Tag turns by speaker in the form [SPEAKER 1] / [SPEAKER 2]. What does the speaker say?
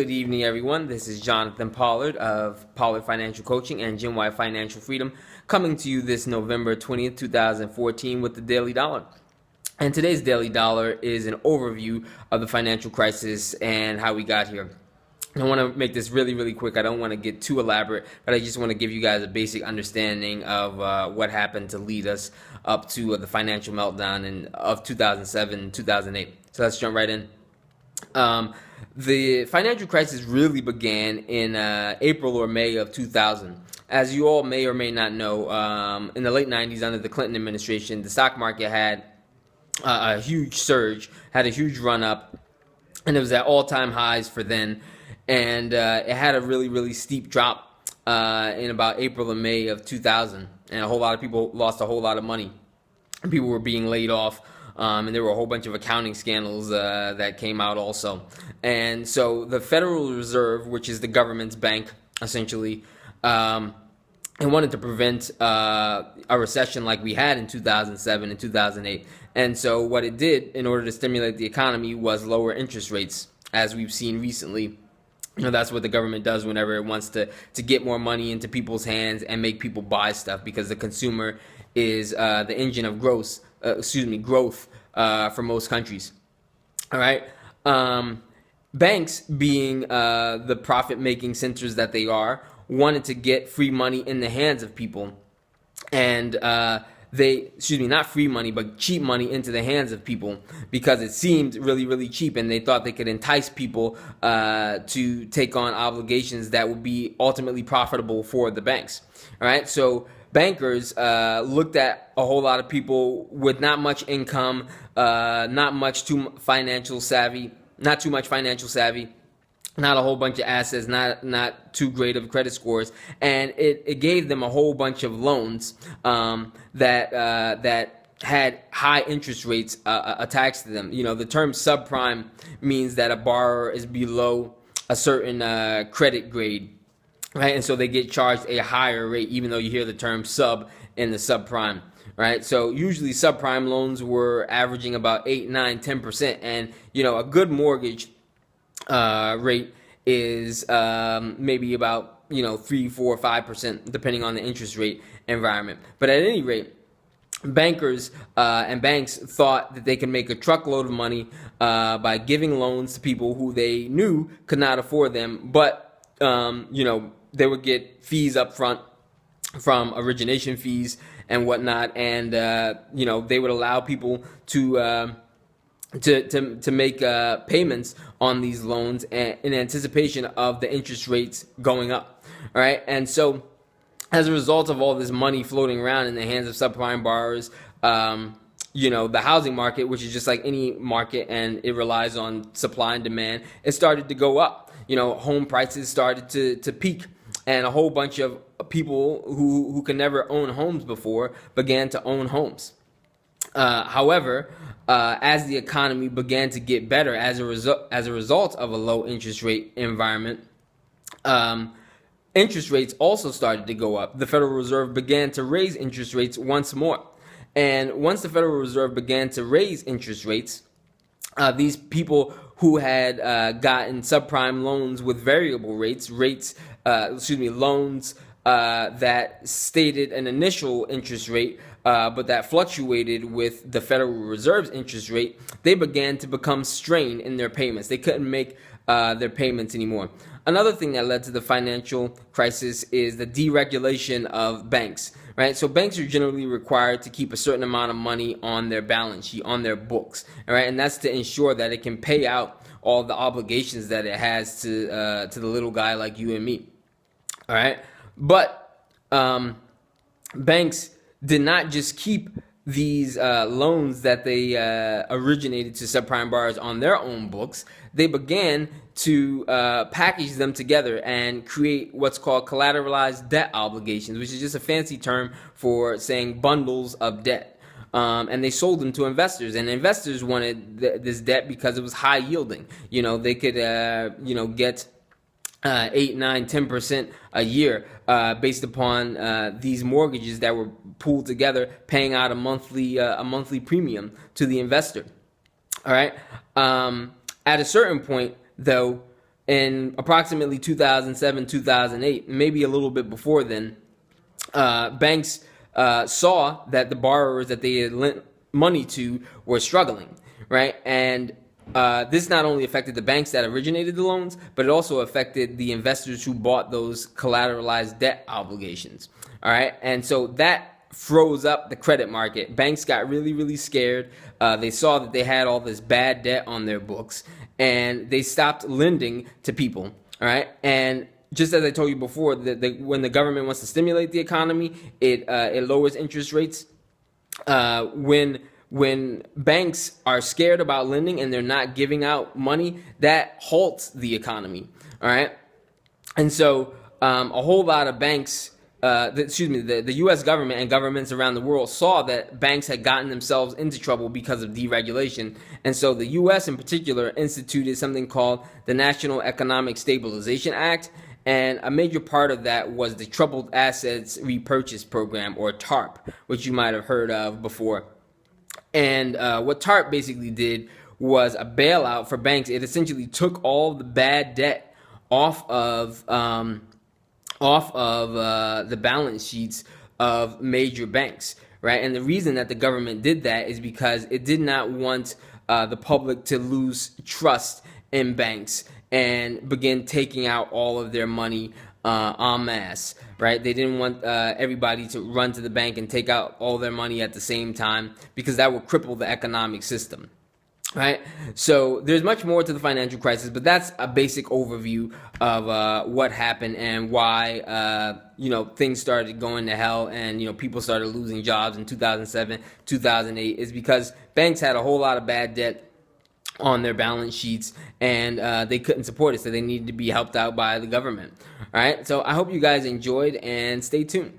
[SPEAKER 1] Good evening, everyone. This is Jonathan Pollard of Pollard Financial Coaching and Gen Y Financial Freedom coming to you this November 20th, 2014 with the Daily Dollar. And today's Daily Dollar is an overview of the financial crisis and how we got here. I want to make this really, really quick. I don't want to get too elaborate, but I just want to give you guys a basic understanding of what happened to lead us up to the financial meltdown of 2007, 2008. So let's jump right in. The financial crisis really began in April or May of 2000. As you all may or may not know, in the late 90s under the Clinton administration, the stock market had a huge surge, had a huge run up, and it was at all-time highs for then. And it had a really, really steep drop in about April and May of 2000. And a whole lot of people lost a whole lot of money. People were being laid off. And there were a whole bunch of accounting scandals that came out also. And so the Federal Reserve, which is the government's bank, essentially, it wanted to prevent a recession like we had in 2007 and 2008. And so what it did in order to stimulate the economy was lower interest rates, as we've seen recently. You know, that's what the government does whenever it wants to get more money into people's hands and make people buy stuff, because the consumer is the engine of growth for most countries. All right. Banks, being the profit-making centers that they are, wanted to get free money in the hands of people, and not free money, but cheap money into the hands of people, because it seemed really, really cheap, and they thought they could entice people to take on obligations that would be ultimately profitable for the banks. All right, so bankers looked at a whole lot of people with not much income, not too much financial savvy, not a whole bunch of assets, not too great of credit scores, and it gave them a whole bunch of loans that had high interest rates attached to them. You know, the term subprime means that a borrower is below a certain credit grade, right? And so they get charged a higher rate, even though you hear the term sub in the subprime. Right, so usually subprime loans were averaging about 8, 9, 10%, and you know, a good mortgage rate is maybe about 3, 4, 5%, depending on the interest rate environment. But at any rate, bankers and banks thought that they could make a truckload of money by giving loans to people who they knew could not afford them, but they would get fees up front from origination fees and whatnot, and they would allow people to make payments on these loans in anticipation of the interest rates going up. All right, and so as a result of all this money floating around in the hands of subprime borrowers, the housing market, which is just like any market and it relies on supply and demand, it started to go up. Home prices started to peak, and a whole bunch of people who could never own homes before began to own homes. However, as the economy began to get better as a result of a low interest rate environment, interest rates also started to go up. The Federal Reserve began to raise interest rates once more. And once the Federal Reserve began to raise interest rates, these people who had gotten subprime loans with variable loans that stated an initial interest rate, but that fluctuated with the Federal Reserve's interest rate, they began to become strained in their payments. They couldn't make their payments anymore. Another thing that led to the financial crisis is the deregulation of banks. Right, so banks are generally required to keep a certain amount of money on their balance sheet, on their books. All right, and that's to ensure that it can pay out all the obligations that it has to the little guy like you and me. All right, but banks did not just keep these loans that they originated to subprime borrowers on their own books. They began to package them together and create what's called collateralized debt obligations, which is just a fancy term for saying bundles of debt. And they sold them to investors, and investors wanted this debt because it was high yielding. They could get 8, 9, 10% a year based upon these mortgages that were pooled together, paying out a monthly premium to the investor. All right. At a certain point, though, in approximately 2007, 2008, maybe a little bit before then, banks saw that the borrowers that they had lent money to were struggling, right? And this not only affected the banks that originated the loans, but it also affected the investors who bought those collateralized debt obligations. All right, and so that froze up the credit market. Banks got really, really scared. They saw that they had all this bad debt on their books, and they stopped lending to people. All right, and just as I told you before, when the government wants to stimulate the economy, it lowers interest rates. When banks are scared about lending and they're not giving out money, that halts the economy. All right, and so a whole lot of banks, the U.S. government and governments around the world saw that banks had gotten themselves into trouble because of deregulation, and so the U.S. in particular instituted something called the National Economic Stabilization Act. And a major part of that was the Troubled Assets Repurchase Program, or TARP, which you might have heard of before. And what TARP basically did was a bailout for banks. It essentially took all the bad debt off of the balance sheets of major banks, right? And the reason that the government did that is because it did not want the public to lose trust in banks and begin taking out all of their money en masse, right? They didn't want everybody to run to the bank and take out all their money at the same time, because that would cripple the economic system, right? So there's much more to the financial crisis, but that's a basic overview of what happened and why things started going to hell, and people started losing jobs in 2007, 2008, is because banks had a whole lot of bad debt on their balance sheets, and they couldn't support it, so they needed to be helped out by the government. All right, so I hope you guys enjoyed, and stay tuned.